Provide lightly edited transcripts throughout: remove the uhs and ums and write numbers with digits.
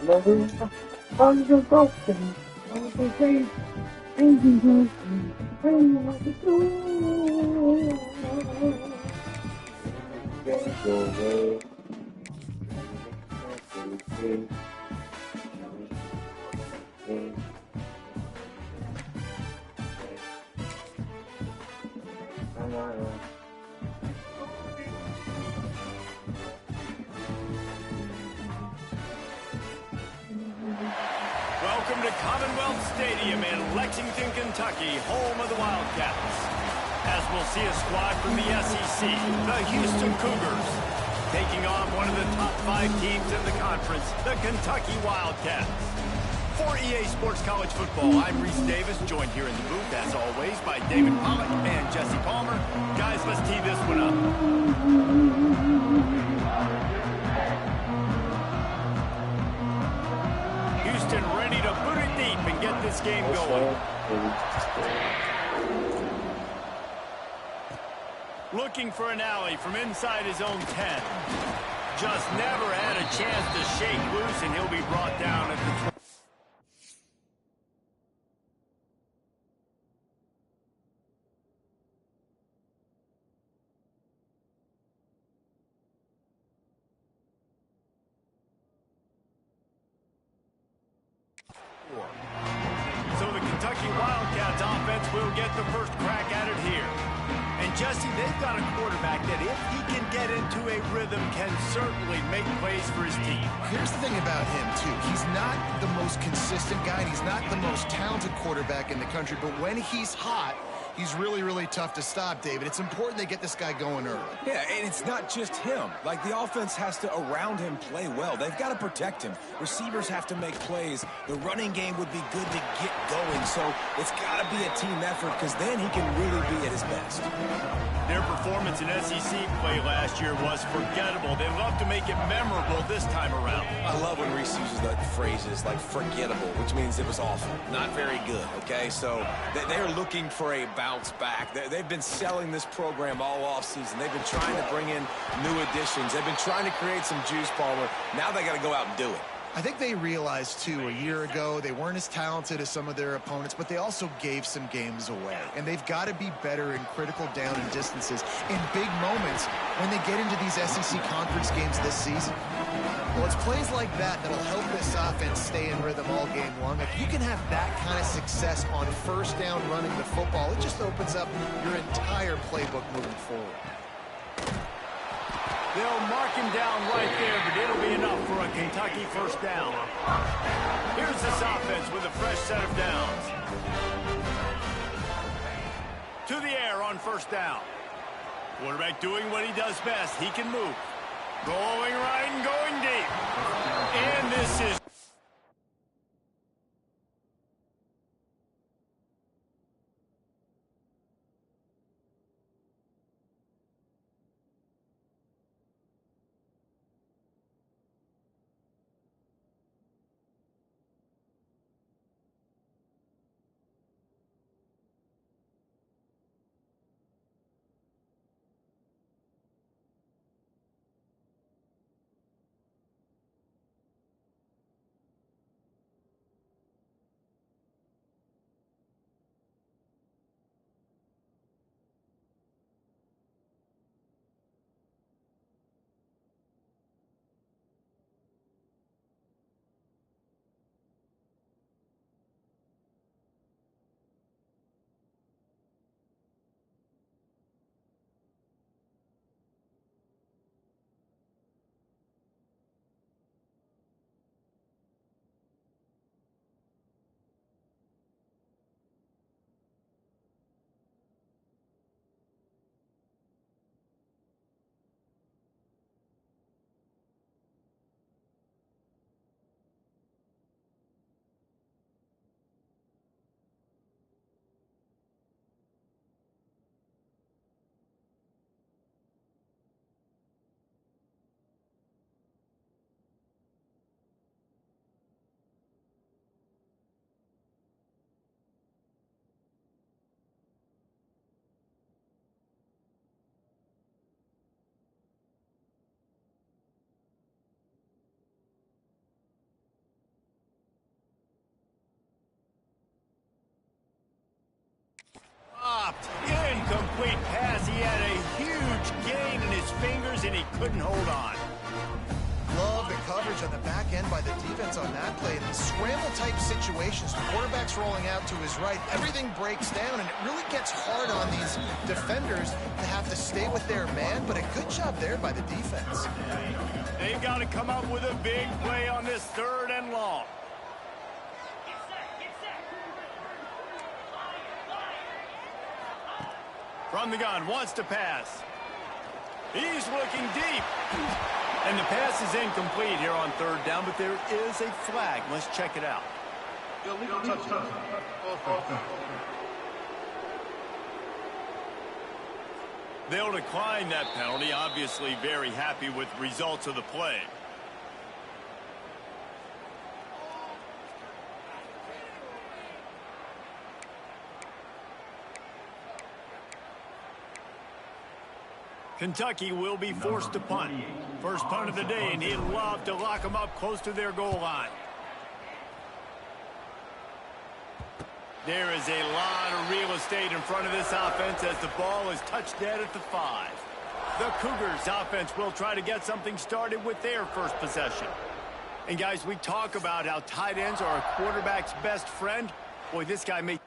Welcome to Commonwealth Stadium in Lexington, Kentucky, home of the Wildcats. As we'll see a squad from the SEC, the Houston Cougars, taking on one of the top 5 teams in the conference, the Kentucky Wildcats. For EA Sports College Football, I'm Reese Davis, joined here in the booth, as always, by David Pollack and Jesse Palmer. Guys, let's tee this one up. Houston ready to boot it deep and get this game going. Looking for an alley from inside his own 10. Just never had a chance to shake loose, and he'll be brought down at the 20. So the Kentucky Wildcats offense will get the first crack at it here. And Jesse, they've got a quarterback that if he can get into a rhythm can certainly make plays for his team. Here's the thing about him, too. He's not the most consistent guy, and he's not the most talented quarterback in the country, but when he's hot, he's really, really tough to stop, David. It's important they get this guy going early. Yeah, and it's not just him. Like, the offense has to, around him, play well. They've got to protect him. Receivers have to make plays. The running game would be good to get going. So it's got to be a team effort, because then he can really be at his best. Their performance in SEC play last year was forgettable. They love to make it memorable this time around. I love when Reese uses the phrases like forgettable, which means it was awful. Not very good, okay? So they're looking for a bounce back. They've been selling this program all offseason. They've been trying to bring in new additions. They've been trying to create some juice, Palmer. Now they got to go out and do it. I think they realized, too, a year ago, they weren't as talented as some of their opponents, but they also gave some games away. And they've got to be better in critical down and distances in big moments when they get into these SEC conference games this season. Well, it's plays like that that'll help this offense stay in rhythm all game long. If you can have that kind of success on first down running the football, it just opens up your entire playbook moving forward. They'll mark him down right there, but it'll be enough for a Kentucky first down. Here's this offense with a fresh set of downs. To the air on first down. Quarterback doing what he does best. He can move. Going right and going deep. And this is... fingers, and he couldn't hold on. Love the coverage on the back end by the defense on that play. In these scramble-type situations, the quarterback's rolling out to his right. Everything breaks down, and it really gets hard on these defenders to have to stay with their man, but a good job there by the defense. They've got to come up with a big play on this 3rd and long. From the gun, wants to pass. He's looking deep. And the pass is incomplete here on 3rd down, but there is a flag. Let's check it out. They'll decline that penalty, obviously very happy with results of the play. Kentucky will be forced to punt. First punt of the day, and he'd love to lock them up close to their goal line. There is a lot of real estate in front of this offense as the ball is touched dead at the 5. The Cougars offense will try to get something started with their first possession. And guys, we talk about how tight ends are a quarterback's best friend. Boy, this guy may...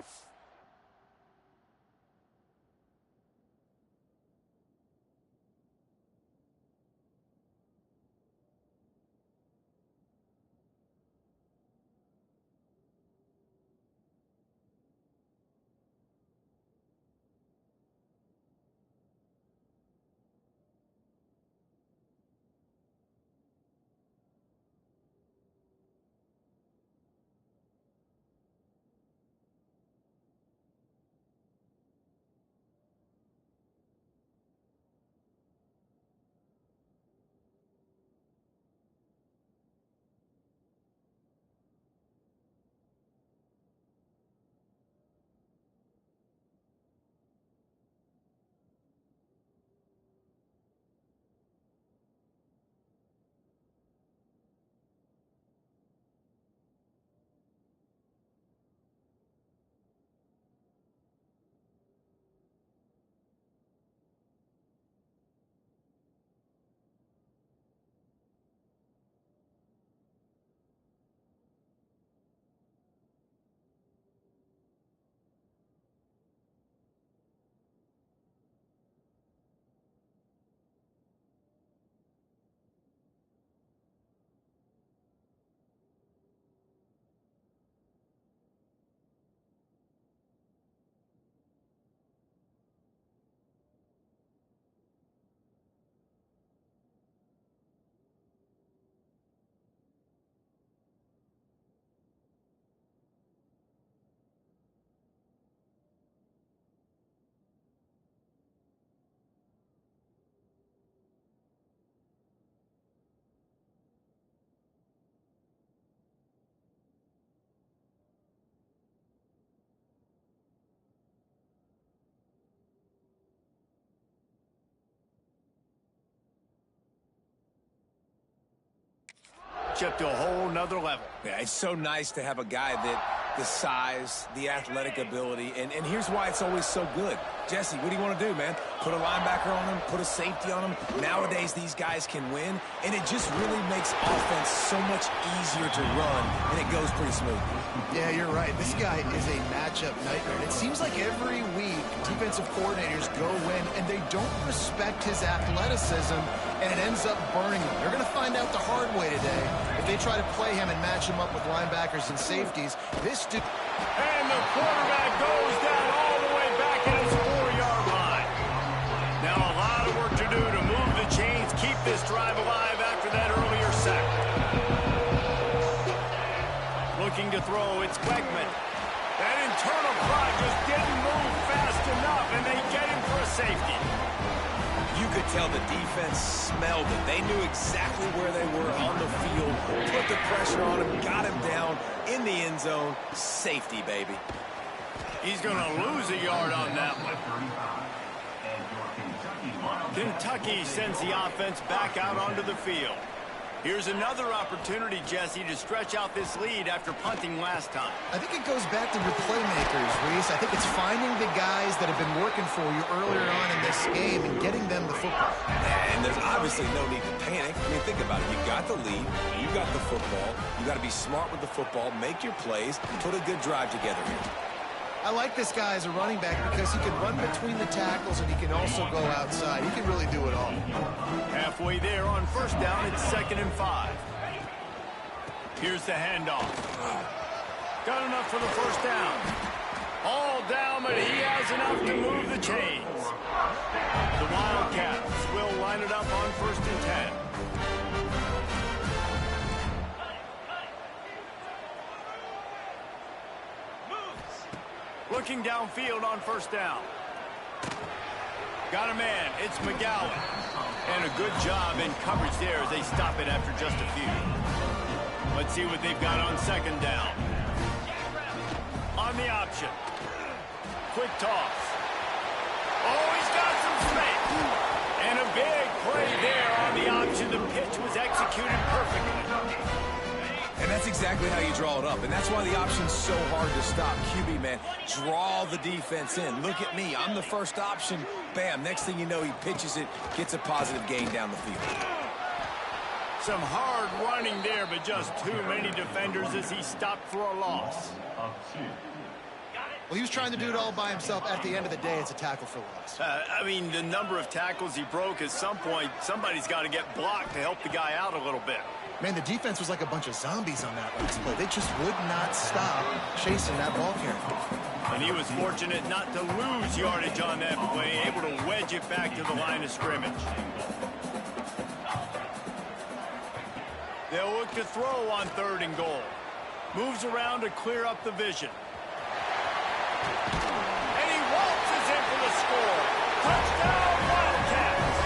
to a whole nother level. Yeah, it's so nice to have a guy that the size, the athletic ability, and here's why it's always so good. Jesse, what do you want to do, man? Put a linebacker on him, put a safety on him. Nowadays, these guys can win, and it just really makes offense so much easier to run, and it goes pretty smooth. Yeah, you're right. This guy is a matchup nightmare. And it seems like every week, defensive coordinators go in, and they don't respect his athleticism, and it ends up burning them. They're going to find out the hard way today. If they try to play him and match him up with linebackers and safeties, this dude... And the quarterback goes down all the way back at his 4-yard line. Now a lot of work to do to move the chains, keep this drive alive after that earlier sack. Looking to throw, it's Weigman. That internal prod just didn't move fast enough, and they get him for a safety. You could tell the defense smelled it. They knew exactly where they were on the field, put the pressure on him, got him down in the end zone. Safety, baby. He's going to lose a yard on that one. Kentucky sends the offense back out onto the field. Here's another opportunity, Jesse, to stretch out this lead after punting last time. I think it goes back to your playmakers, Reese. I think it's finding the guys that have been working for you earlier on in this game and getting them the football. And there's obviously no need to panic. I mean, think about it. You got the lead. You got the football. You got to be smart with the football, make your plays, put a good drive together here. I like this guy as a running back because he can run between the tackles and he can also go outside. He can really do it all. Halfway there on first down, it's 2nd and 5. Here's the handoff. Got enough for the first down. All down, but he has enough to move the chains. The Wildcats will line it up on 1st and 10. Looking downfield on first down. Got a man. It's McGowan. And a good job in coverage there as they stop it after just a few. Let's see what they've got on 2nd down. On the option. Quick toss. Oh, he's got some space. And a big play there on the option. The pitch was executed perfectly. And that's exactly how you draw it up. And that's why the option's so hard to stop. QB, man, draw the defense in. Look at me. I'm the first option. Bam. Next thing you know, he pitches it, gets a positive gain down the field. Some hard running there, but just too many defenders as he stopped for a loss. Well, he was trying to do it all by himself. At the end of the day, it's a tackle for loss. I mean, the number of tackles he broke, at some point, somebody's got to get blocked to help the guy out a little bit. Man, the defense was like a bunch of zombies on that last play. They just would not stop chasing that ball carrier. And he was fortunate not to lose yardage on that play, able to wedge it back to the line of scrimmage. They'll look to throw on 3rd and goal. Moves around to clear up the vision. And he waltzes in for the score. Touchdown, Wildcats!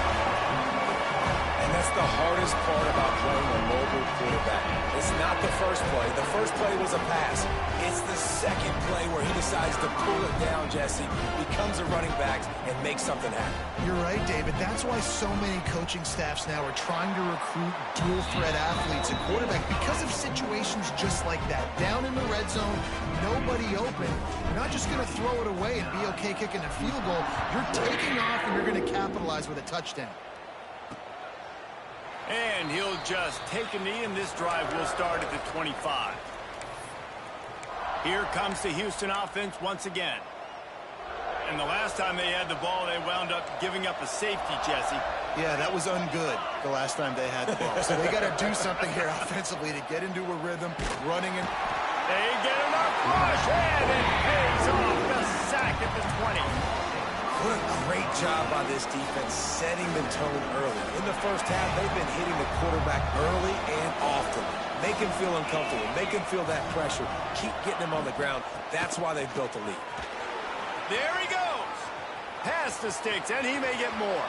And that's the hardest part about playing a mobile quarterback. It's not the first play. The first play was a pass. It's the second play where he decides to pull it down, Jesse, becomes a running back, and makes something happen. You're right, David. That's why so many coaching staffs now are trying to recruit dual-threat athletes at quarterback because of situations just like that. Down in the red zone, nobody open. You're not just going to throw it away and be okay kicking a field goal. You're taking off, and you're going to capitalize with a touchdown. And he'll just take a knee, and this drive will start at the 25. Here comes the Houston offense once again. And the last time they had the ball, they wound up giving up a safety, Jesse. Yeah, that was ungood the last time they had the ball. So they got to do something here offensively to get into a rhythm, running in. They get enough rush, and it pays off the sack at the 20. What a great job by this defense setting the tone early. In the first half, they've been hitting the quarterback early and often. Make him feel uncomfortable. Make him feel that pressure. Keep getting him on the ground. That's why they've built a lead. There he goes. Past the sticks, and he may get more.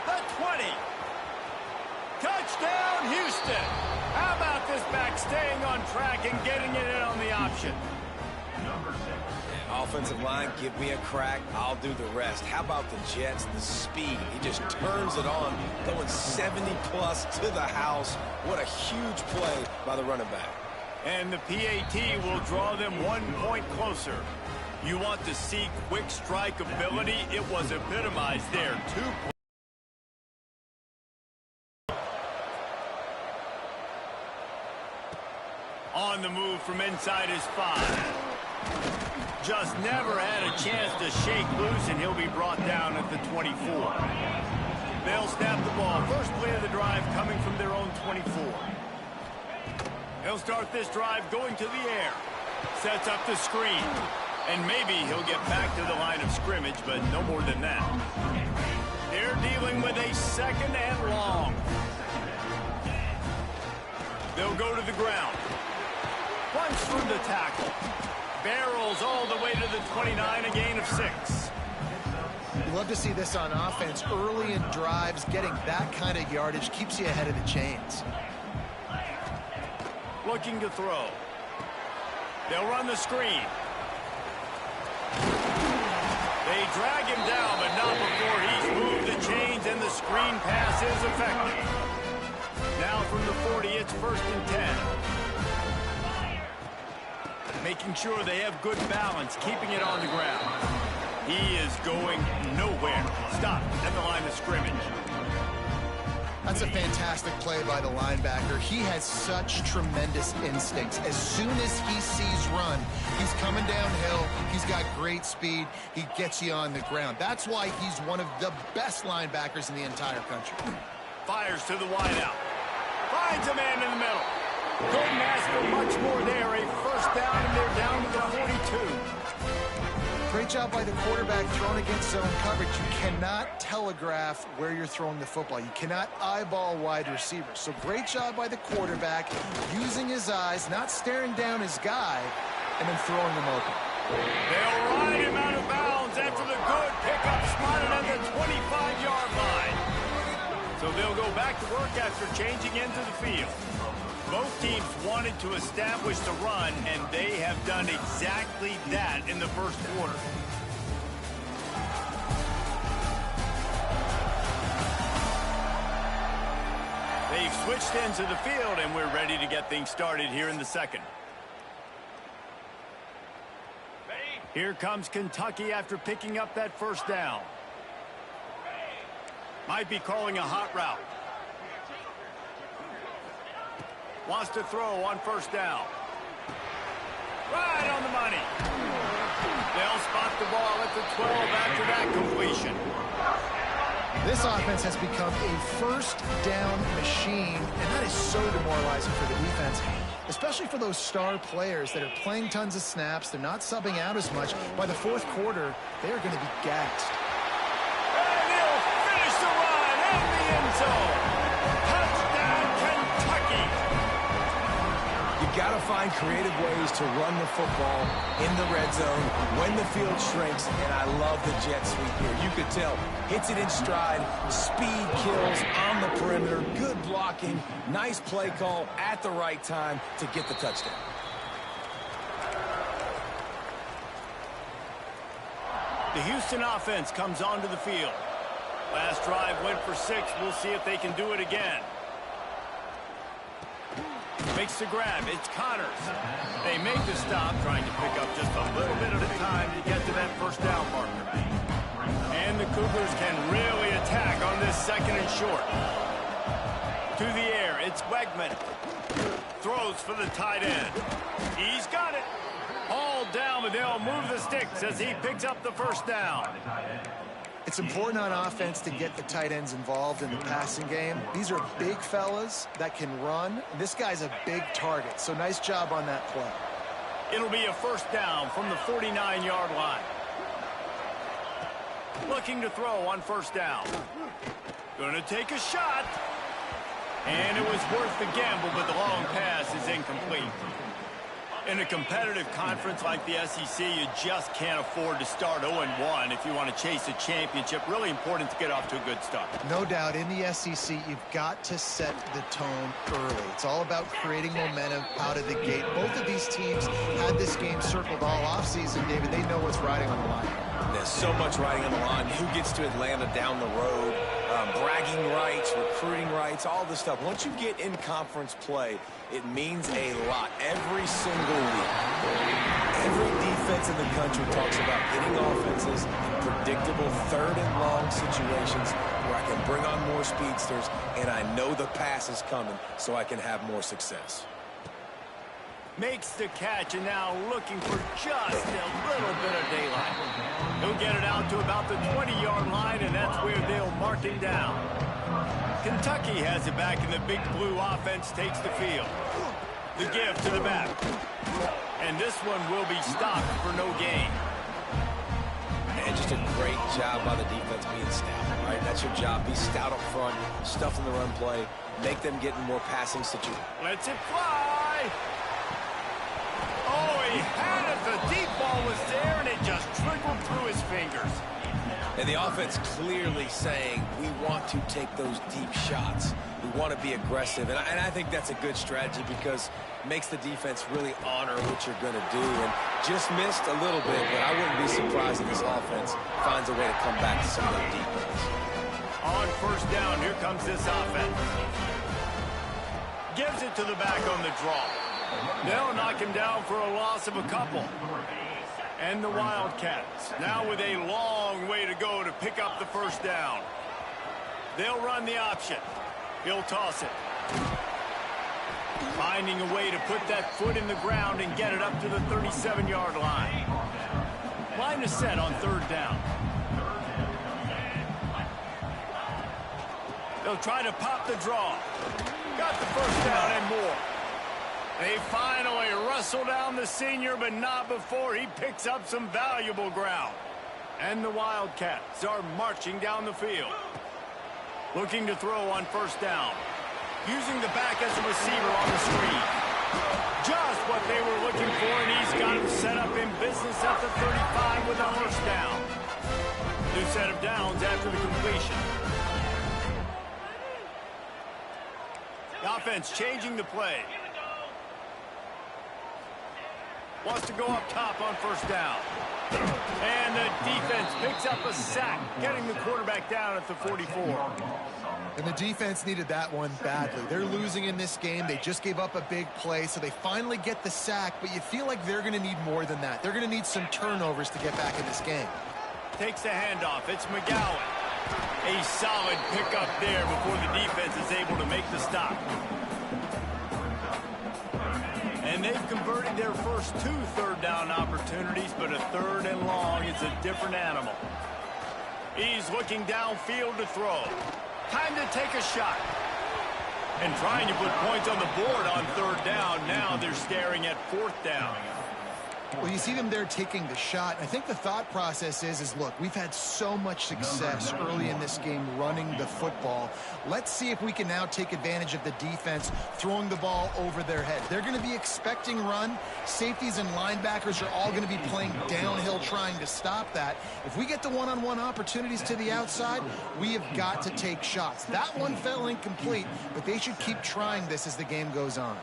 The 20. Touchdown, Houston. How about this back staying on track and getting it in on the option? Offensive line, give me a crack. I'll do the rest. How about the Jets, the speed? He just turns it on, going 70-plus to the house. What a huge play by the running back. And the PAT will draw them 1 point closer. You want to see quick strike ability? It was epitomized there. 2 points. On the move from inside his 5. Just never had a chance to shake loose, and he'll be brought down at the 24. They'll snap the ball. First play of the drive coming from their own 24. He'll start this drive going to the air. Sets up the screen. And maybe he'll get back to the line of scrimmage, but no more than that. They're dealing with a 2nd and long. They'll go to the ground. Punch through the tackle. Barrels all the way to the 29, a gain of 6. You love to see this on offense. Early in drives, getting that kind of yardage keeps you ahead of the chains. Looking to throw. They'll run the screen. They drag him down, but not before he's moved the chains, and the screen pass is effective. Now from the 40, it's 1st and 10. Making sure they have good balance, keeping it on the ground. He is going nowhere. Stop at the line of scrimmage. That's a fantastic play by the linebacker. He has such tremendous instincts. As soon as he sees run, he's coming downhill. He's got great speed. He gets you on the ground. That's why he's one of the best linebackers in the entire country. Fires to the wideout. Finds a man in the middle. Couldn't ask for much more there. A 1st down, and they're down to the 42. Great job by the quarterback throwing against zone coverage. You cannot telegraph where you're throwing the football. You cannot eyeball wide receivers. So great job by the quarterback using his eyes, not staring down his guy, and then throwing him open. They'll ride him out of bounds after the good pickup spotted on the 25-yard line. So they'll go back to work after changing into the field. Both teams wanted to establish the run, and they have done exactly that in the 1st quarter. They've switched into the field, and we're ready to get things started here in the 2nd. Here comes Kentucky after picking up that 1st down. Might be calling a hot route. Wants to throw on 1st down. Right on the money. They'll spot the ball at the 12 after that completion. This offense has become a 1st down machine, and that is so demoralizing for the defense, especially for those star players that are playing tons of snaps. They're not subbing out as much. By the 4th quarter, they are going to be gassed. And he'll finish the run in the end zone. Touchdown, Kentucky. You got to find creative ways to run the football in the red zone when the field shrinks, and I love the jet sweep here. You could tell, hits it in stride, speed kills on the perimeter, good blocking, nice play call at the right time to get the touchdown. The Houston offense comes onto the field. Last drive went for 6. We'll see if they can do it again. Makes the grab. It's Connors. They make the stop, trying to pick up just a little bit at a time to get to that 1st down marker. And the Cougars can really attack on this 2nd and short. To the air, it's Wegman. Throws for the tight end. He's got it. All down, but they'll move the sticks as he picks up the 1st down. It's important on offense to get the tight ends involved in the passing game. These are big fellas that can run. This guy's a big target, so nice job on that play. It'll be a 1st down from the 49-yard line. Looking to throw on 1st down. Gonna take a shot. And it was worth the gamble, but the long pass is incomplete. In a competitive conference like the SEC, you just can't afford to start 0-1 if you want to chase a championship. Really important to get off to a good start. No doubt, in the SEC, you've got to set the tone early. It's all about creating momentum out of the gate. Both of these teams had this game circled all offseason, David. They know what's riding on the line. There's so much riding on the line. Who gets to Atlanta down the road? Bragging rights, recruiting rights, all this stuff. Once you get in conference play, it means a lot every single week. Every defense in the country talks about getting offenses in predictable 3rd and long situations where I can bring on more speedsters, and I know the pass is coming, so I can have more success. Makes the catch, and now looking for just a little bit of daylight. He'll get it out to about the 20-yard line, and that's where they'll mark him down. Kentucky has it back, and the big blue offense takes the field. The give to the back. And this one will be stopped for no gain. And just a great job by the defense being stout, right? That's your job. Be stout up front, stuff in the run play, make them get in more passing situations. Lets it fly. Oh, he had it. The deep ball was there, and it just trickled through his fingers. And the offense clearly saying, we want to take those deep shots. We want to be aggressive. And I think that's a good strategy because it makes the defense really honor what you're going to do. And just missed a little bit, but I wouldn't be surprised if this offense finds a way to come back to some of the deep ones. On 1st down, here comes this offense. Gives it to the back on the draw. They'll knock him down for a loss of a couple. And the Wildcats now with a long way to go to pick up the first down. They'll run the option. He'll toss it. Finding a way to put that foot in the ground and get it up to the 37-yard line. Line is set on third down. They'll try to pop the draw. Got the first down and more. They finally wrestle down the senior, but not before he picks up some valuable ground. And the Wildcats are marching down the field. Looking to throw on first down. Using the back as a receiver on the screen. Just what they were looking for, and he's got him set up in business at the 35 with a first down. New set of downs after the completion. The offense changing the play. Wants to go up top on first down. And the defense picks up a sack, getting the quarterback down at the 44. And the defense needed that one badly. They're losing in this game. They just gave up a big play, so they finally get the sack, but you feel like they're going to need more than that. They're going to need some turnovers to get back in this game. Takes the handoff. It's McGowan. A solid pickup there before the defense is able to make the stop. And they've converted their first 2 third-down opportunities, but a third and long is a different animal. He's looking downfield to throw. Time to take a shot. And trying to put points on the board on third down. Now they're staring at fourth down. Well, you see them there taking the shot. I think the thought process is look, we've had so much success early in this game running the football. Let's see if we can now take advantage of the defense throwing the ball over their head. They're going to be expecting run. Safeties and linebackers are all going to be playing downhill trying to stop that. If we get the one-on-one opportunities to the outside, we have got to take shots. That one fell incomplete, but they should keep trying this as the game goes on.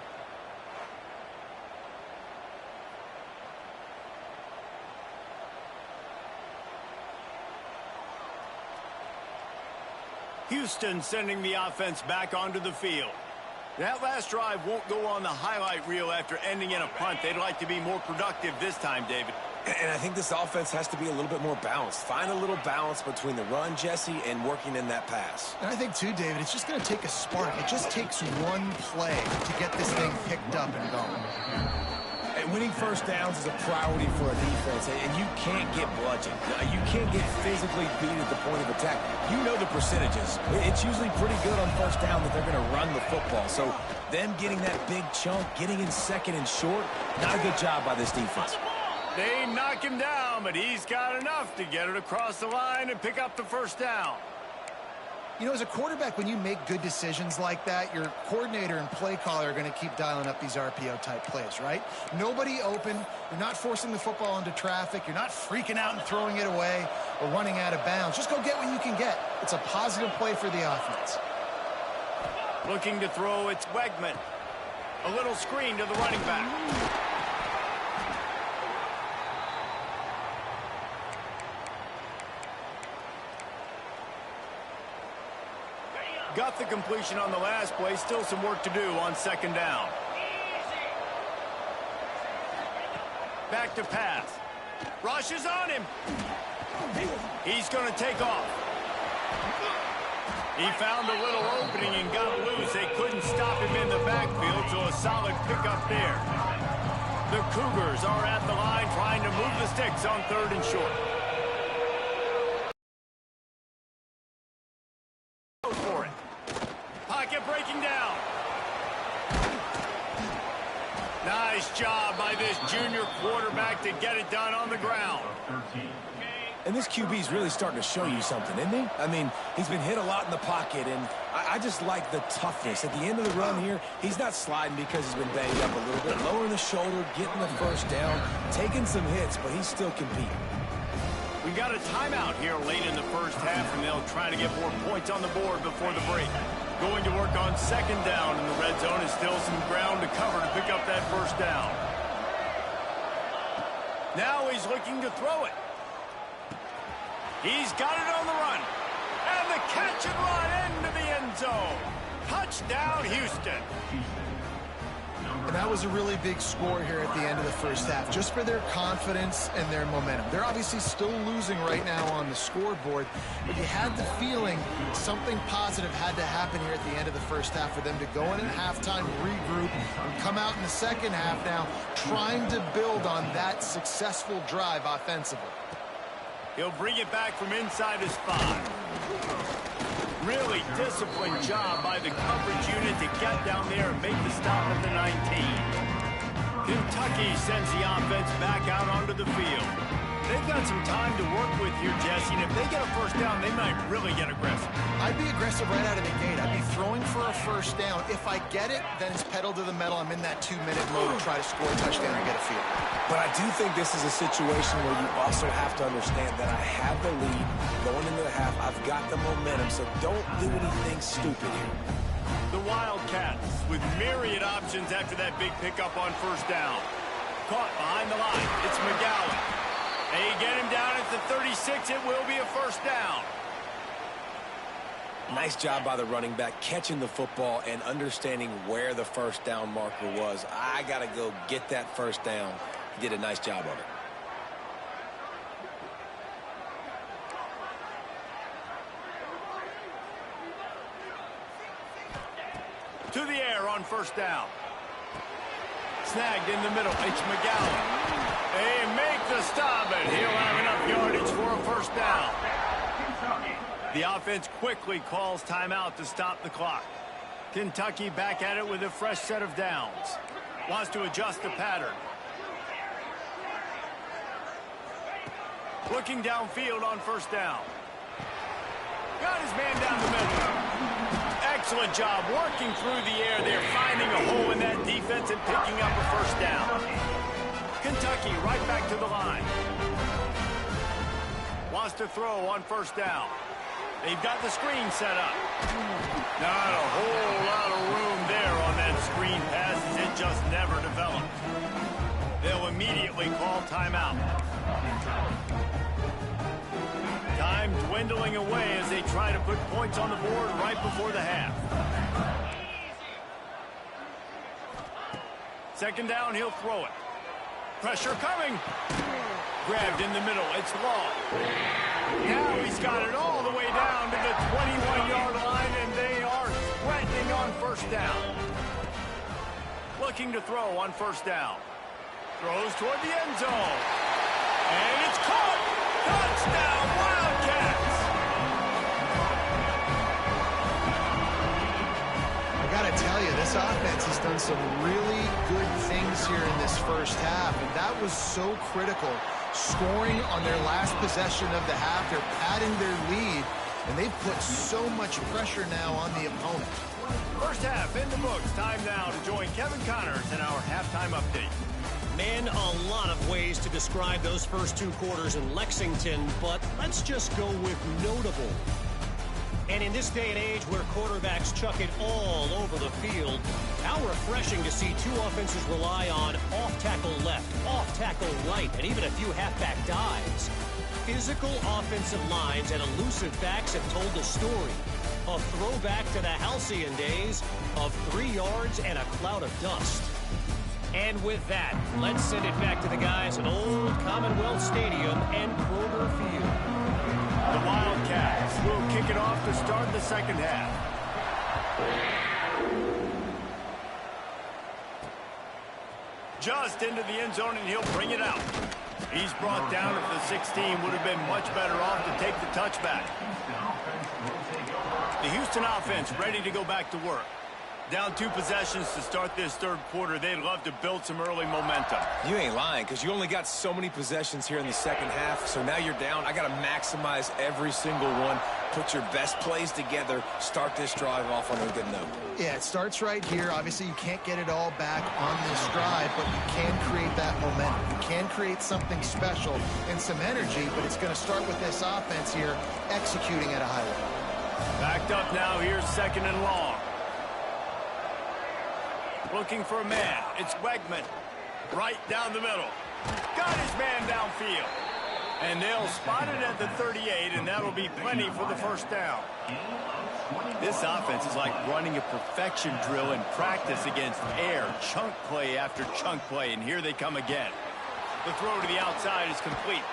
Houston sending the offense back onto the field. That last drive won't go on the highlight reel after ending in a punt. They'd like to be more productive this time, David. And I think this offense has to be a little bit more balanced. Find a little balance between the run, Jesse, and working in that pass. And I think, too, David, it's just going to take a spark. It just takes one play to get this thing picked up and going. And winning first downs is a priority for a defense, and you can't get bludgeoned. You can't get physically beat at the point of attack. You know the percentages. It's usually pretty good on first down that they're going to run the football. So them getting that big chunk, getting in second and short, not a good job by this defense. They knock him down, but he's got enough to get it across the line and pick up the first down. You know, as a quarterback, when you make good decisions like that, your coordinator and play caller are going to keep dialing up these RPO-type plays, right? Nobody open. You're not forcing the football into traffic. You're not freaking out and throwing it away or running out of bounds. Just go get what you can get. It's a positive play for the offense. Looking to throw, it's Wegman. A little screen to the running back. Got the completion on the last play. Still some work to do on second down. Back to pass. Rush is on him. He's going to take off. He found a little opening and got loose. They couldn't stop him in the backfield, so a solid pickup there. The Cougars are at the line trying to move the sticks on third and short. For it. Pocket breaking down. Nice job by this junior quarterback to get it done on the ground. And this QB's really starting to show you something, isn't he? I mean, he's been hit a lot in the pocket, and I just like the toughness. At the end of the run here, he's not sliding because he's been banged up a little bit. Lowering the shoulder, getting the first down, taking some hits, but he's still competing. We got a timeout here late in the first half, and they'll try to get more points on the board before the break. Going to work on second down in the red zone, and still some ground to cover to pick up that first down. Now he's looking to throw it. He's got it on the run. And the catch and run into the end zone. Touchdown, Houston. And that was a really big score here at the end of the first half, just for their confidence and their momentum. They're obviously still losing right now on the scoreboard, but you had the feeling something positive had to happen here at the end of the first half for them to go in at halftime, regroup, and come out in the second half now trying to build on that successful drive offensively. He'll bring it back from inside his 5. Really disciplined job by the coverage unit to get down there and make the stop at the 19. Kentucky sends the offense back out onto the field. They've got some time to work with here, Jesse, and if they get a first down, they might really get aggressive. I'd be aggressive right out of the gate. I'd be throwing for a first down. If I get it, then it's pedal to the metal. I'm in that 2-minute mode to try to score a touchdown and get a field. But I do think this is a situation where you also have to understand that I have the lead going into the half. I've got the momentum, so don't do anything stupid here. The Wildcats with myriad options after that big pickup on first down. Caught behind the line. It's McGowan. They get him down at the 36. It will be a first down. Nice job by the running back catching the football and understanding where the first down marker was. I got to go get that first down. He did a nice job of it. To the air on first down. Snagged in the middle. It's McGowan. They make the stop, and he'll have enough yardage for a first down. The offense quickly calls timeout to stop the clock. Kentucky back at it with a fresh set of downs. Wants to adjust the pattern. Looking downfield on first down. Got his man down the middle. Excellent job working through the air there, finding a hole in that defense and picking up a first down. Kentucky right back to the line. Wants to throw on first down. They've got the screen set up. Not a whole lot of room there on that screen pass as it just never developed. They'll immediately call timeout. Time dwindling away as they try to put points on the board right before the half. Second down, he'll throw it. Pressure coming. Grabbed in the middle. It's long. Now he's got it all the way down to the 21-yard line, and they are threatening on first down. Looking to throw on first down. Throws toward the end zone. And it's caught. Touchdown, Wildcats. I got to tell you, this offense has done some really good things here in this first half, and that was so critical. Scoring on their last possession of the half, they're padding their lead, and they've put so much pressure now on the opponent. First half in the books. Time now to join Kevin Connors in our halftime update. Man, a lot of ways to describe those first 2 quarters in Lexington, but let's just go with notable. And in this day and age where quarterbacks chuck it all over the field, how refreshing to see 2 offenses rely on off-tackle left, off-tackle right, and even a few halfback dives. Physical offensive lines and elusive backs have told the story. A throwback to the halcyon days of 3 yards and a cloud of dust. And with that, let's send it back to the guys at Old Commonwealth Stadium and Kroger Field. The Wildcats will kick it off to start the second half. Just into the end zone, and he'll bring it out. He's brought down at the 16. Would have been much better off to take the touchback. The Houston offense ready to go back to work. Down 2 possessions to start this third quarter. They'd love to build some early momentum. You ain't lying, because you only got so many possessions here in the second half, so now you're down. I got to maximize every single one, put your best plays together, start this drive off on a good note. Yeah, it starts right here. Obviously, you can't get it all back on this drive, but you can create that momentum. You can create something special and some energy, but it's going to start with this offense here executing at a high level. Backed up now. Here's second and long. Looking for a man. It's Wegman. Right down the middle. Got his man downfield. And they'll spot it at the 38, and that'll be plenty for the first down. This offense is like running a perfection drill in practice against air, chunk play after chunk play, and here they come again. The throw to the outside is complete.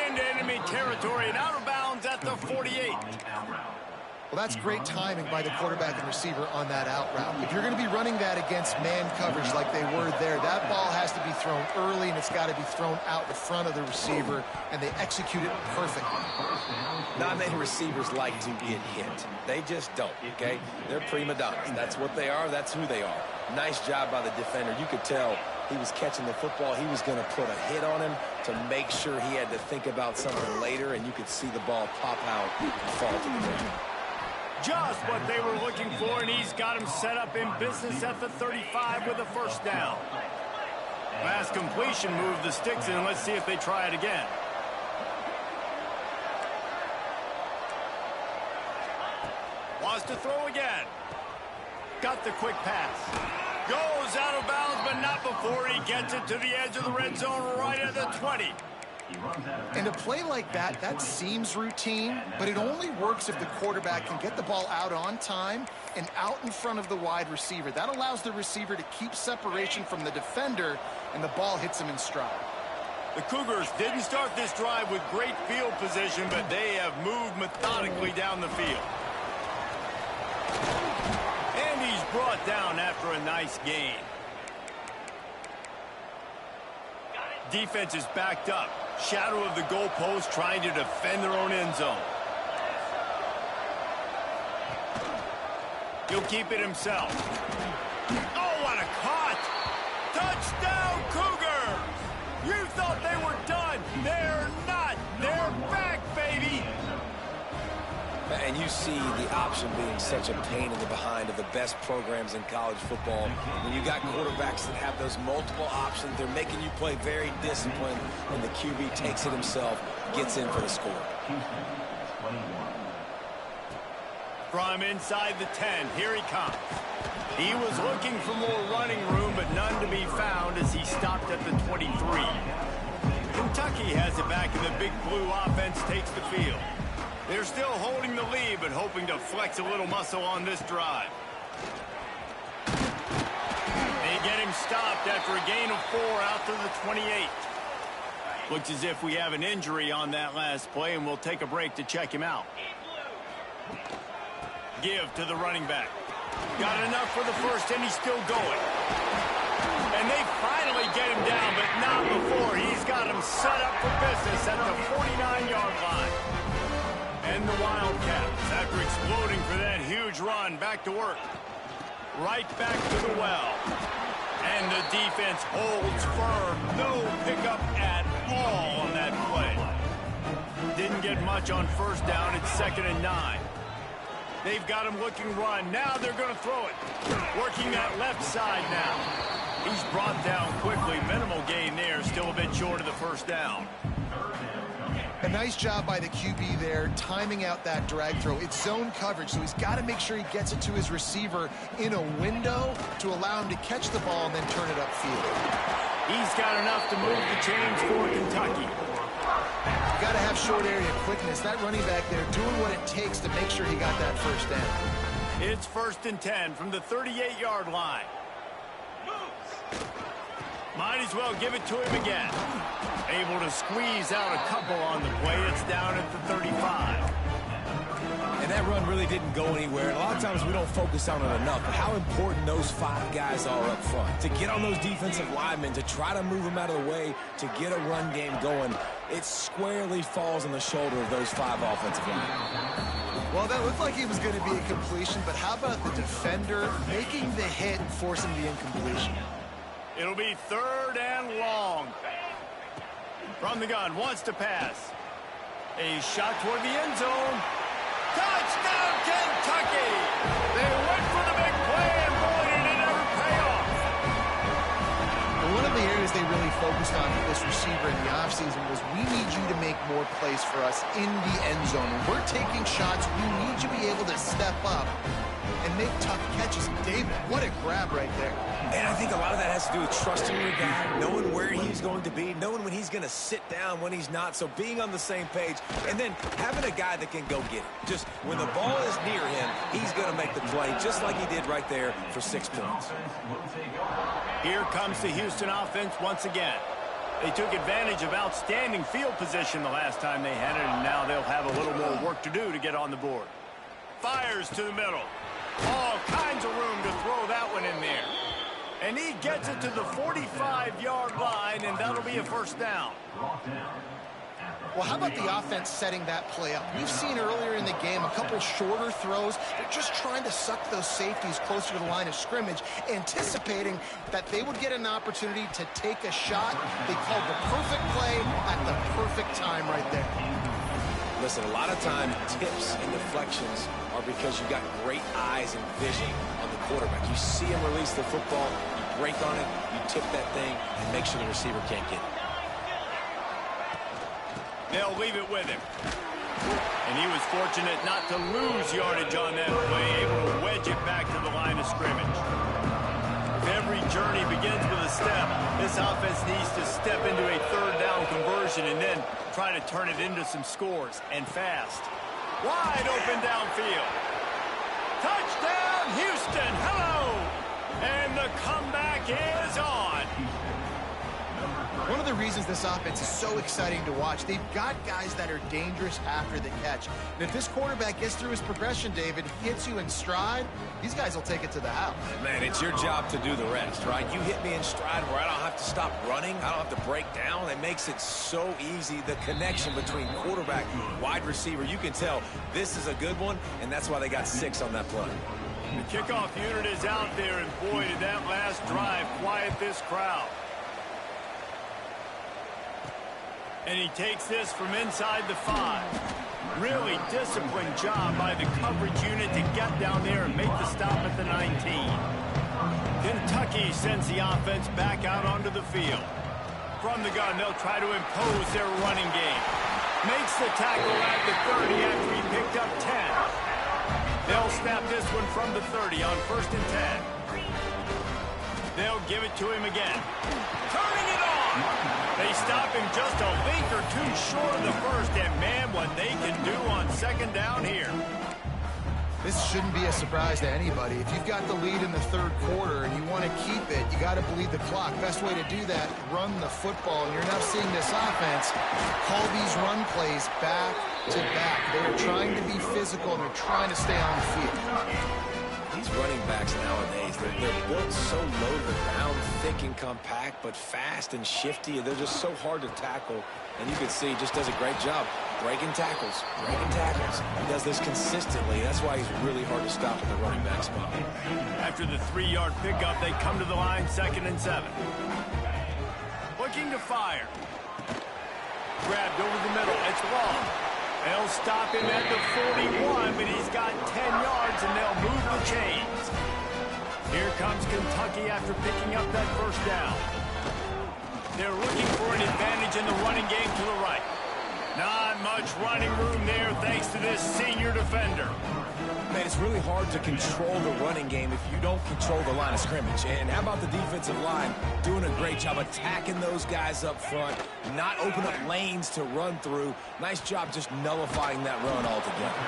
Into enemy territory and out of bounds at the 48. Well, that's great timing by the quarterback and receiver on that out route. If you're going to be running that against man coverage like they were there, that ball has to be thrown early, and it's got to be thrown out in front of the receiver, and they execute it perfectly. Not many receivers like to get hit. They just don't, okay? They're prima donnas. That's what they are. That's who they are. Nice job by the defender. You could tell he was catching the football. He was going to put a hit on him to make sure he had to think about something later, and you could see the ball pop out and fall to the ground. Just what they were looking for, and he's got him set up in business at the 35 with a first down. Last completion moved the sticks in. Let's see if they try it again. Wants to throw again. Got the quick pass. Goes out of bounds, but not before he gets it to the edge of the red zone right at the 20. And a play like that, that seems routine, but it only works if the quarterback can get the ball out on time and out in front of the wide receiver. That allows the receiver to keep separation from the defender, and the ball hits him in stride. The Cougars didn't start this drive with great field position, but they have moved methodically down the field. And he's brought down after a nice gain. Defense is backed up. Shadow of the goalpost, trying to defend their own end zone. He'll keep it himself. Oh, what a caught! Touchdown, Cougars! You thought they were done. They're not. They're back, baby! And you see the option being such a pain in the behind of the best programs in college football. When you got quarterbacks that have those multiple options, they're making you play very disciplined, and the QB takes it himself, gets in for the score. From inside the 10, here he comes. He was looking for more running room, but none to be found as he stopped at the 23. Kentucky has it back, and the Big Blue offense takes the field. They're still holding the lead, but hoping to flex a little muscle on this drive. They get him stopped after a gain of 4 out to the 28. Looks as if we have an injury on that last play, and we'll take a break to check him out. Give to the running back. Got enough for the first, and he's still going. And they finally get him down, but not before he's got him set up for business at the 49-yard line. And the Wildcats, after exploding for that huge run, back to work. Right back to the well. And the defense holds firm. No pickup at all on that play. Didn't get much on first down. It's 2nd and 9. They've got him looking run. Now they're going to throw it. Working that left side now. He's brought down quickly. Minimal gain there. Still a bit short of the first down. A nice job by the QB there, timing out that drag throw. It's zone coverage, so he's got to make sure he gets it to his receiver in a window to allow him to catch the ball and then turn it upfield. He's got enough to move the chains for Kentucky. You've got to have short area quickness. That running back there doing what it takes to make sure he got that first down. It's 1st and 10 from the 38-yard line. Might as well give it to him again. Able to squeeze out a couple on the play. It's down at the 35. And that run really didn't go anywhere. And a lot of times we don't focus on it enough, but how important those 5 guys are up front. To get on those defensive linemen, to try to move them out of the way, to get a run game going, it squarely falls on the shoulder of those 5 offensive linemen. Well, that looked like it was going to be a completion, but how about the defender making the hit and forcing the incompletion? It'll be 3rd and long. From the gun, wants to pass. A shot toward the end zone. Touchdown, Kentucky! They went for the big play, and boy, did it ever pay off. One of the areas things they really focused on with this receiver in the offseason was, we need you to make more plays for us in the end zone. When we're taking shots, we need you to be able to step up and make tough catches. David, what a grab right there. And I think a lot of that has to do with trusting your guy, knowing where he's going to be, knowing when he's going to sit down, when he's not. So being on the same page, and then having a guy that can go get it. Just when the ball is near him, he's going to make the play, just like he did right there for 6 points. Here comes the Houston offense once again. They took advantage of outstanding field position the last time they had it, and now they'll have a little more work to do to get on the board. Fires to the middle. All kinds of room to throw that one in there. And he gets it to the 45-yard line, and that'll be a first down. Well, how about the offense setting that play up? We've seen earlier in the game a couple shorter throws. They're just trying to suck those safeties closer to the line of scrimmage, anticipating that they would get an opportunity to take a shot. They called the perfect play at the perfect time right there. Listen, a lot of time, tips and deflections are because you've got great eyes and vision on the quarterback. You see him release the football, you break on it, you tip that thing, and make sure the receiver can't get it. They'll leave it with him. And he was fortunate not to lose yardage on that play, able to wedge it back to the line of scrimmage. If every journey begins with a step, this offense needs to step into a third down conversion and then try to turn it into some scores, and fast. Wide open downfield. Touchdown, Houston. Hello. And the comeback is on. One of the reasons this offense is so exciting to watch, they've got guys that are dangerous after the catch. And if this quarterback gets through his progression, David, hits you in stride, these guys will take it to the house. Man, it's your job to do the rest, right? You hit me in stride where I don't have to stop running. I don't have to break down. It makes it so easy. The connection between quarterback and wide receiver, you can tell this is a good one, and that's why they got 6 on that play. The kickoff unit is out there, and boy, did that last drive quiet this crowd. And he takes this from inside the 5. Really disciplined job by the coverage unit to get down there and make the stop at the 19. Kentucky sends the offense back out onto the field. From the gun, they'll try to impose their running game. Makes the tackle at the 30 after he picked up 10. They'll snap this one from the 30 on 1st and 10. They'll give it to him again. Turning it on! They stop him just a link or two short of the first, and man, what they can do on 2nd down here. This shouldn't be a surprise to anybody. If you've got the lead in the 3rd quarter and you want to keep it, you got to bleed the clock. Best way to do that, run the football. And you're now seeing this offense call these run plays back to back. They're trying to be physical, and they're trying to stay on the field. These running backs nowadays, they're built so low to the ground, thick and compact, but fast and shifty. They're just so hard to tackle. And you can see he just does a great job breaking tackles, He does this consistently. That's why he's really hard to stop in the running back spot. After the 3-yard pickup, they come to the line, 2nd and 7. Looking to fire. Grabbed over the middle. It's long. They'll stop him at the 41, but he's got 10 yards, and they'll move the chains. Here comes Kentucky after picking up that first down. They're looking for an advantage in the running game to the right. Not much running room there thanks to this senior defender. Man, it's really hard to control the running game if you don't control the line of scrimmage. And how about the defensive line doing a great job attacking those guys up front, not open up lanes to run through. Nice job just nullifying that run altogether.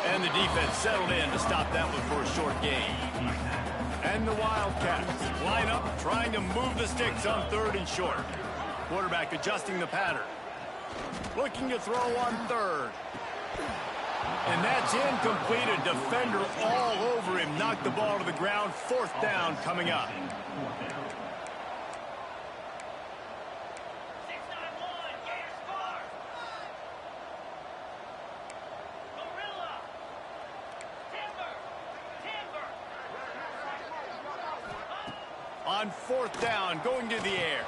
And the defense settled in to stop that one for a short gain. And the Wildcats line up trying to move the sticks on 3rd and short. Quarterback adjusting the pattern. Looking to throw on 3rd. And that's incomplete. A defender all over him. Knocked the ball to the ground. 4th down coming up. On 4th down, going to the air.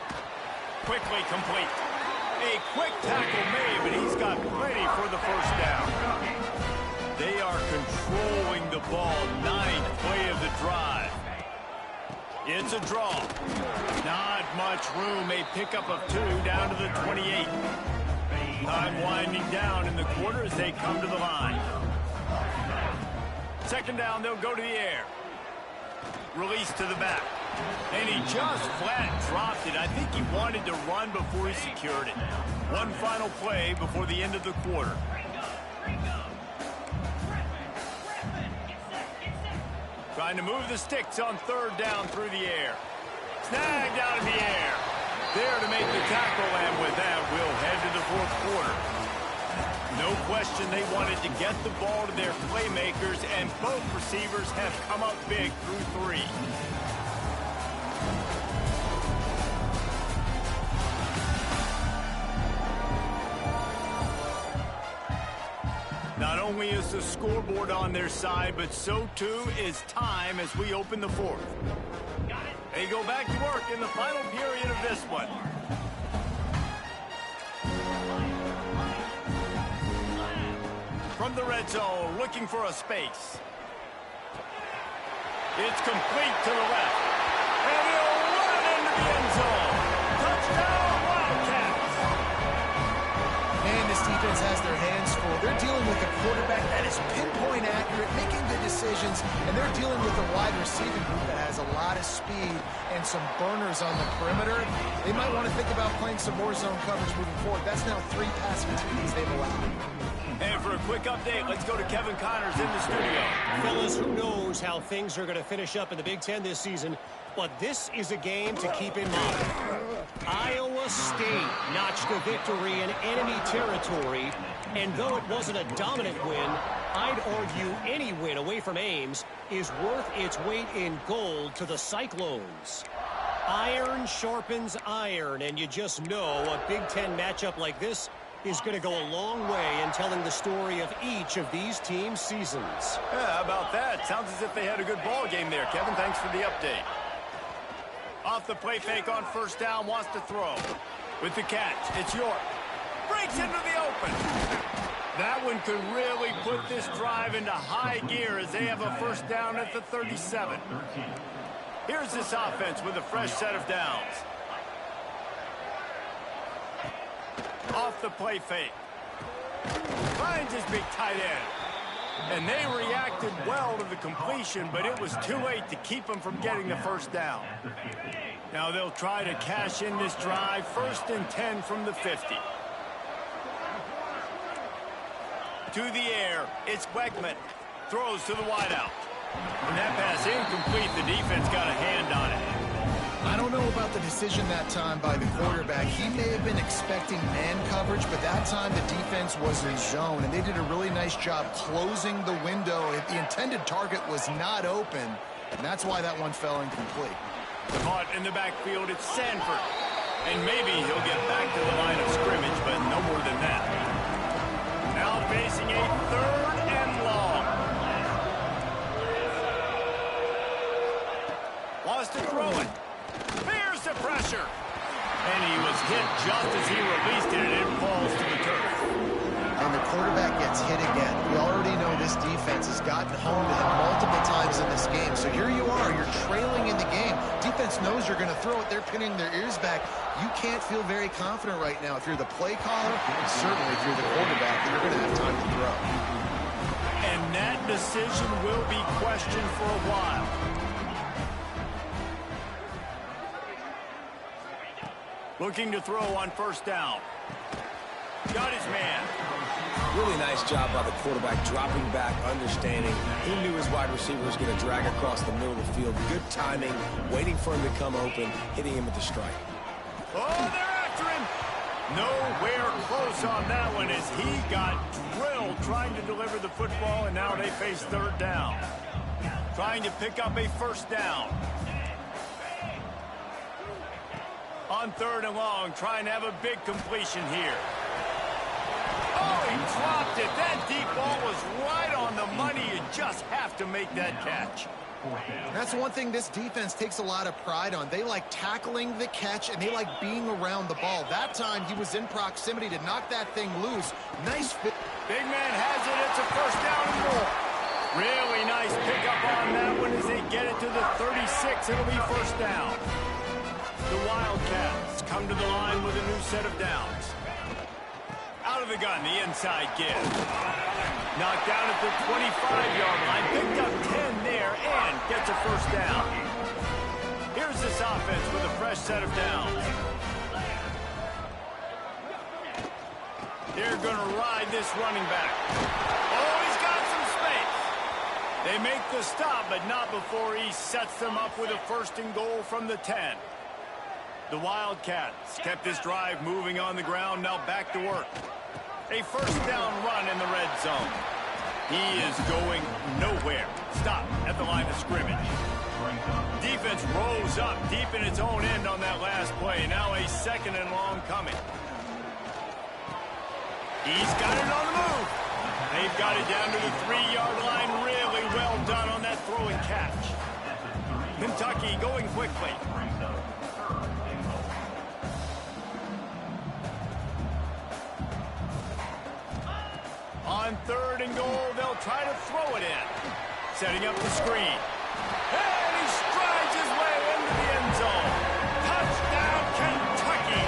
Quickly complete. A quick tackle made, but he's got plenty for the first down. They are controlling the ball. 9th play of the drive. It's a draw. Not much room. A pickup of 2 down to the 28. Time winding down in the quarter as they come to the line. Second down, they'll go to the air. Release to the back. And he just flat dropped it. I think he wanted to run before he secured it. One final play before the end of the quarter. Trying to move the sticks on third down through the air. Snagged out in the air. There to make the tackle, and with that, we'll head to the fourth quarter. No question they wanted to get the ball to their playmakers, and both receivers have come up big through 3. Not only is the scoreboard on their side, but so too is time as we open the fourth. They go back to work in the final period of this one. From the red zone, looking for a space. It's complete to the left. And he'll run into the end zone. Touchdown, Wildcats! Man, this defense has their hands full. They're dealing with a quarterback that is pinpoint accurate, making good decisions, and they're dealing with a wide receiving group that has a lot of speed and some burners on the perimeter. They might want to think about playing some more zone coverage moving forward. That's now 3 passing TDs they've allowed. And for a quick update, let's go to Kevin Connors in the studio. Fellas, who knows how things are going to finish up in the Big Ten this season, but this is a game to keep in mind. Iowa State notched a victory in enemy territory, and though it wasn't a dominant win, I'd argue any win away from Ames is worth its weight in gold to the Cyclones. Iron sharpens iron, and you just know a Big Ten matchup like this is going to go a long way in telling the story of each of these teams' seasons. Yeah, how about that? Sounds as if they had a good ball game there. Kevin, thanks for the update. Off the play fake on first down, wants to throw. With the catch, it's York. Breaks into the open. That one could really put this drive into high gear as they have a first down at the 37. Here's this offense with a fresh set of downs. Off the play fake. Finds his big tight end. And they reacted well to the completion, but it was too late to keep them from getting the first down. Now they'll try to cash in this drive. 1st and 10 from the 50. To the air, it's Weckman. Throws to the wideout. And that pass incomplete. The defense got a hand on it. I don't know about the decision that time by the quarterback. He may have been expecting man coverage, but that time the defense was in zone, and they did a really nice job closing the window. The intended target was not open, and that's why that one fell incomplete. Caught in the backfield, it's Sanford. And maybe he'll get back to the line of scrimmage, but no more than that. Now facing a 3rd and long. Lost to throw it. Fears the pressure. And he was hit just as he released it, and it falls to the turf. And the quarterback gets hit again. We already know this defense has gotten home to him multiple times in this game. So here you are, you're trailing in the game. Defense knows you're going to throw it. They're pinning their ears back. You can't feel very confident right now if you're the play caller, and certainly if you're the quarterback, that you're going to have time to throw. And that decision will be questioned for a while. Looking to throw on first down. Got his man. Really nice job by the quarterback, dropping back, understanding. He knew his wide receiver was going to drag across the middle of the field. Good timing, waiting for him to come open, hitting him with the strike. Oh, they're after him. Nowhere close on that one as he got drilled trying to deliver the football, and now they face 3rd down. Trying to pick up a first down. On 3rd and long, trying to have a big completion here. Oh, he dropped it. That deep ball was right on the money. You just have to make that catch. That's one thing this defense takes a lot of pride on. They like tackling the catch, and they like being around the ball. That time, he was in proximity to knock that thing loose. Nice fit. Big man has it. It's a first down and more. Really nice pickup on that one as they get it to the 36. It'll be first down. The Wildcats come to the line with a new set of downs. Out of the gun, the inside give. Knocked down at the 25-yard line. Picked up 10 there and gets a first down. Here's this offense with a fresh set of downs. They're going to ride this running back. Oh, he's got some space. They make the stop, but not before he sets them up with a first and goal from the 10. The Wildcats kept this drive moving on the ground, now back to work. A first down run in the red zone. He is going nowhere. Stop at the line of scrimmage. Defense rose up deep in its own end on that last play. Now a second and long coming. He's got it on the move. They've got it down to the 3-yard line. Really well done on that throw and catch. Kentucky going quickly. On third and goal, they'll try to throw it in. Setting up the screen. And he strides his way into the end zone. Touchdown, Kentucky.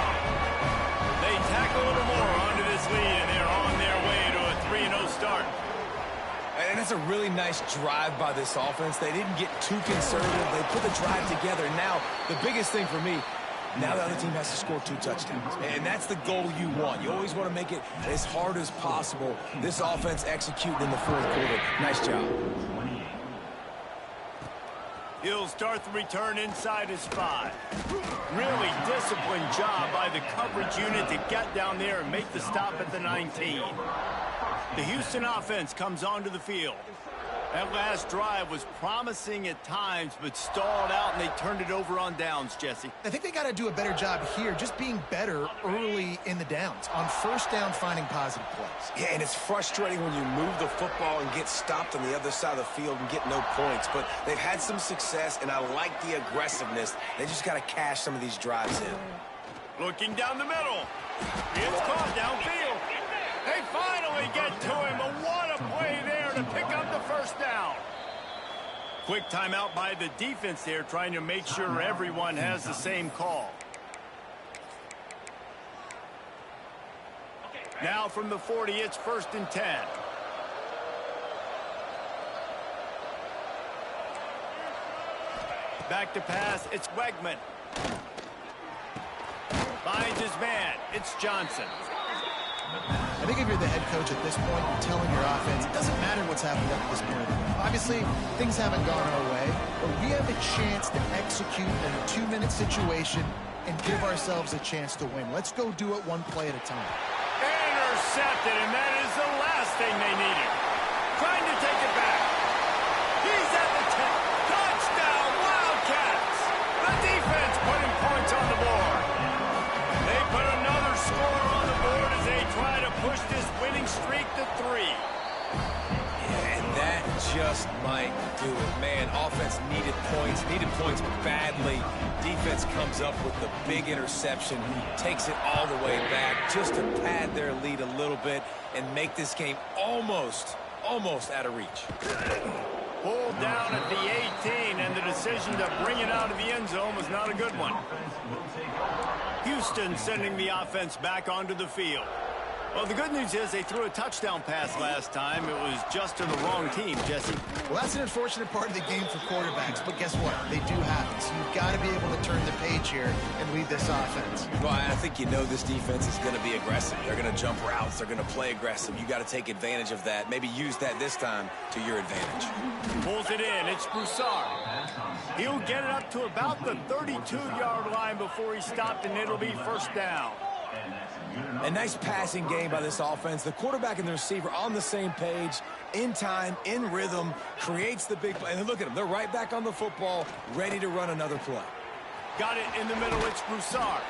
They tack a little more onto this lead, and they're on their way to a 3-0 start. And that's a really nice drive by this offense. They didn't get too conservative. They put the drive together. Now, the biggest thing for me, now the other team has to score 2 touchdowns. And that's the goal you want. You always want to make it as hard as possible. This offense executing in the fourth quarter. Nice job. He'll start the return inside his 5. Really disciplined job by the coverage unit to get down there and make the stop at the 19. The Houston offense comes onto the field. That last drive was promising at times, but stalled out, and they turned it over on downs, Jesse. I think they got to do a better job here, just being better early in the downs. On first down, finding positive plays. Yeah, and it's frustrating when you move the football and get stopped on the other side of the field and get no points. But they've had some success, and I like the aggressiveness. They just got to cash some of these drives in. Looking down the middle. It's caught downfield. They finally get to him, but what a play there to pick up the first down. Quick timeout by the defense there, trying to make sure everyone has the same call. Now from the 40, it's 1st and 10. Back to pass, it's Wegman. Finds his man, it's Johnson. I think if you're the head coach at this point, you're telling your offense, it doesn't matter what's happened up to this point. Obviously, things haven't gone our way, but we have a chance to execute in a 2-minute situation and give ourselves a chance to win. Let's go do it one play at a time. Intercepted, and that is the last thing they needed. Trying to take it back. He's at the 10. Touchdown, Wildcats. The defense putting points on the board. They put another score on the board as they try to push this winning streak to 3. Yeah, and that just might do it. Man, offense needed points badly. Defense comes up with the big interception, takes it all the way back just to pad their lead a little bit and make this game almost out of reach. Pulled down at the 18, and the decision to bring it out of the end zone was not a good one. Houston sending the offense back onto the field. Well, the good news is they threw a touchdown pass last time. It was just to the wrong team, Jesse. Well, that's an unfortunate part of the game for quarterbacks, but guess what? They do happen, so you've got to be able to turn the page here and lead this offense. Well, I think you know this defense is going to be aggressive. They're going to jump routes. They're going to play aggressive. You got to take advantage of that. Maybe use that this time to your advantage. Pulls it in. It's Broussard. He'll get it up to about the 32-yard line before he stopped, and it'll be first down. A nice passing game by this offense. The quarterback and the receiver on the same page, in time, in rhythm, creates the big play. And look at them. They're right back on the football, ready to run another play. Got it in the middle. It's Broussard.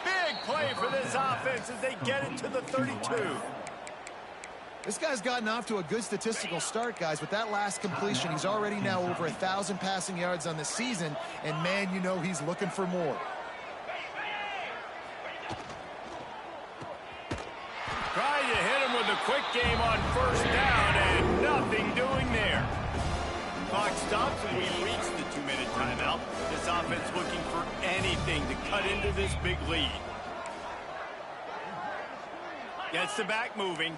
Big play for this offense as they get it to the 32. This guy's gotten off to a good statistical start, guys. With that last completion, he's already now over 1,000 passing yards on the season. And, man, you know he's looking for more. Trying to hit him with a quick game on first down, and nothing doing there. cut into this big lead. Gets the back moving.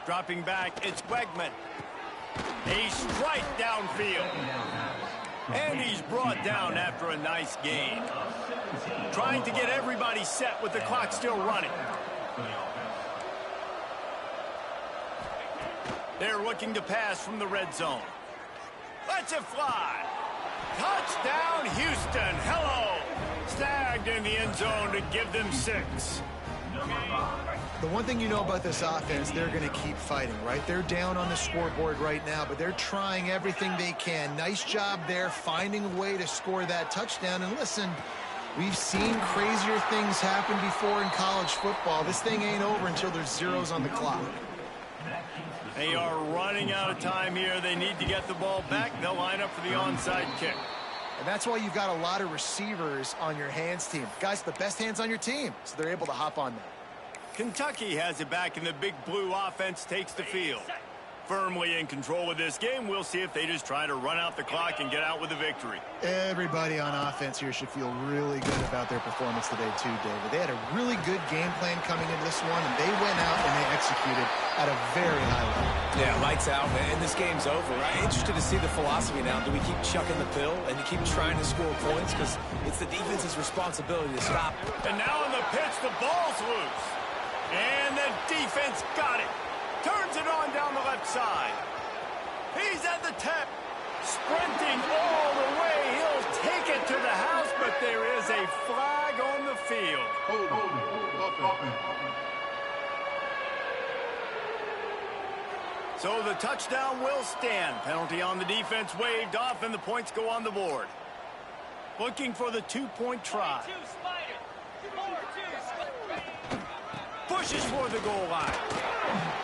Dropping back, it's Wegman. A strike downfield. And he's brought down after a nice gain. Trying to get everybody set with the clock still running. They're looking to pass from the red zone. Lets it fly. Touchdown, Houston. Hello. Snagged in the end zone to give them 6. The one thing you know about this offense, they're going to keep fighting, right? They're down on the scoreboard right now, but they're trying everything they can. Nice job there, finding a way to score that touchdown. And listen, we've seen crazier things happen before in college football. This thing ain't over until there's zeros on the clock. They are running out of time here. They need to get the ball back. They'll line up for the onside kick. And that's why you've got a lot of receivers on your hands team. Guys, the best hands on your team, so they're able to hop on that. Kentucky has it back, and the big blue offense takes the field. Firmly in control of this game. We'll see if they just try to run out the clock and get out with a victory. Everybody on offense here should feel really good about their performance today too, David. They had a really good game plan coming into this one, and they went out and they executed at a very high level. Yeah, lights out, and this game's over. I'm interested to see the philosophy now. Do we keep chucking the pill and keep trying to score points? Because it's the defense's responsibility to stop it. And now on the pitch, the ball's loose. And the defense got it. Turns it on down the left side. He's at the 10. Sprinting all the way. He'll take it to the house, but there is a flag on the field. So the touchdown will stand. Penalty on the defense waved off, and the points go on the board. Looking for the 2-point try. Pushes for the goal line.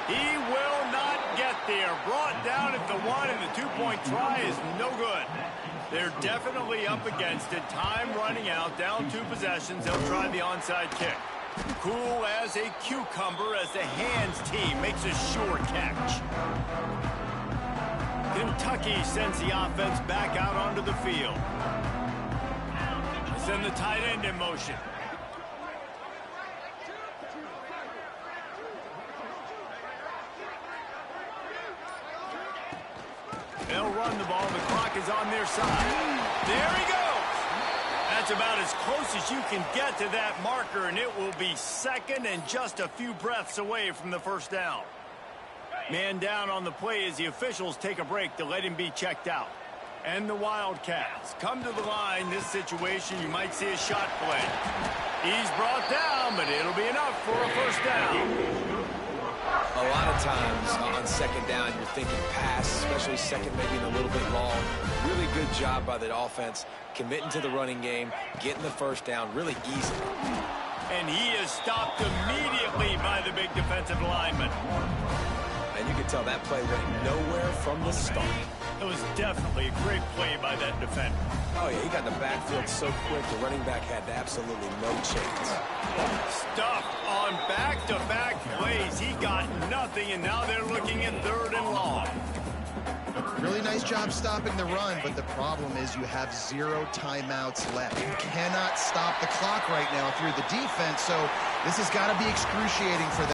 He will not get there. Brought down at the 1, and the 2-point try is no good. They're definitely up against it. Time running out. Down 2 possessions. They'll try the onside kick. Cool as a cucumber as the hands team makes a sure catch. Kentucky sends the offense back out onto the field. Send the tight end in motion. They'll run the ball. The clock is on their side. There he goes. That's about as close as you can get to that marker, and it will be second and just a few breaths away from the first down. Man down on the play as the officials take a break to let him be checked out. And the Wildcats come to the line. This situation, you might see a shot play. He's brought down, but it'll be enough for a first down. A lot of times on second down, you're thinking pass, especially second maybe a little bit long. Really good job by the offense, committing to the running game, getting the first down really easy. And he is stopped immediately by the big defensive lineman. And you can tell that play went nowhere from the start. It was definitely a great play by that defender. Oh, yeah, he got in the backfield so quick, the running back had absolutely no chance. Stuffed on back-to-back plays. He got nothing, and now they're looking at 3rd and long. Really nice job stopping the run, but the problem is you have 0 timeouts left. You cannot stop the clock right now through the defense, so this has got to be excruciating for them.